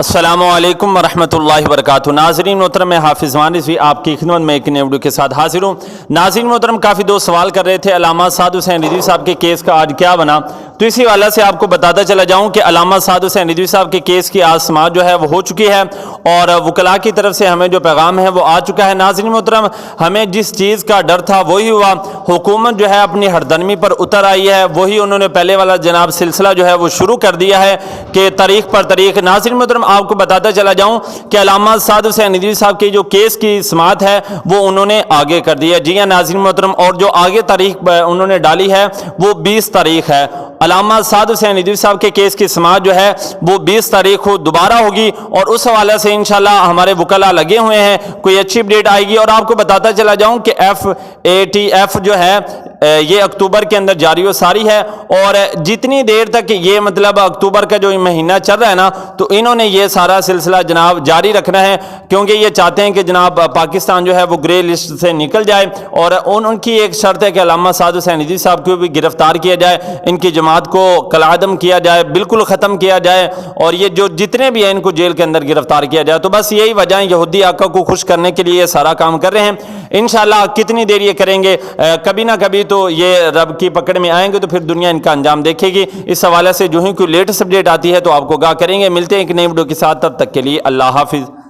السلام علیکم ورحمۃ اللہ وبرکاتہ۔ ناظرین محترم، میں حافظ وان رضوی آپ کی خدمت میں ایک نئے ویڈیو کے ساتھ حاضر ہوں۔ ناظرین محترم، کافی دوست سوال کر رہے تھے علامہ سعد حسین رضوی صاحب کے کیس کا آج کیا بنا، تو اسی حوالے سے آپ کو بتاتا چلا جاؤں کہ علامہ سعد حسین رضوی صاحب کے کیس کی آج سماعت جو ہے وہ ہو چکی ہے اور وکلاء کی طرف سے ہمیں جو پیغام ہے وہ آ چکا ہے۔ ناظرین محترم، ہمیں جس چیز کا ڈر تھا وہی ہوا، حکومت جو ہے اپنی ہردرمی پر اتر آئی ہے، وہی انہوں نے پہلے والا جناب سلسلہ جو ہے وہ شروع کر دیا ہے کہ تاریخ پر تاریخ۔ ناظرین محترم، آپ کو بتاتا چلا جاؤں کہ علامہ سعد حسین رضوی صاحب کے جو کیس کی سماعت ہے وہ انہوں نے آگے کر دی ہے۔ جی ہاں ناظرین محترم، اور جو آگے تاریخ انہوں نے ڈالی ہے وہ 20 تاریخ ہے۔ علامہ سعد حسین رضوی صاحب کے کیس کی سماعت جو ہے وہ 20 تاریخ کو دوبارہ ہوگی اور اس حوالے سے انشاءاللہ ہمارے وکلاء لگے ہوئے ہیں، کوئی اچھی اپڈیٹ آئے گی۔ اور آپ کو بتاتا چلا جاؤں کہ FATF جو ہے یہ اکتوبر کے اندر جاری و ساری ہے، اور جتنی دیر تک یہ مطلب اکتوبر کا جو مہینہ چل رہا ہے نا، تو انہوں نے یہ سارا سلسلہ جناب جاری رکھنا ہے، کیونکہ یہ چاہتے ہیں کہ جناب پاکستان جو ہے وہ گرے لسٹ سے نکل جائے، اور ان کی ایک شرط ہے کہ علامہ سعد حسین رضوی صاحب کو بھی گرفتار کیا جائے، ان کی جماعت کو کالعدم کیا جائے، بالکل ختم کیا جائے، اور یہ جو جتنے بھی ہیں ان کو جیل کے اندر گرفتار کیا جائے۔ تو بس یہی وجہ ہے، یہودی آقا کو خوش کرنے کے لیے یہ سارا کام کر رہے ہیں۔ انشاءاللہ کتنی دیر یہ کریں گے، کبھی نہ کبھی تو یہ رب کی پکڑ میں آئیں گے، تو پھر دنیا ان کا انجام دیکھے گی۔ اس حوالے سے جو ہی کوئی لیٹسٹ اپڈیٹ آتی ہے تو آپ کو آگاہ کریں گے۔ ملتے ہیں ایک نئی ویڈیو کے ساتھ، تب تک کے لیے اللہ حافظ۔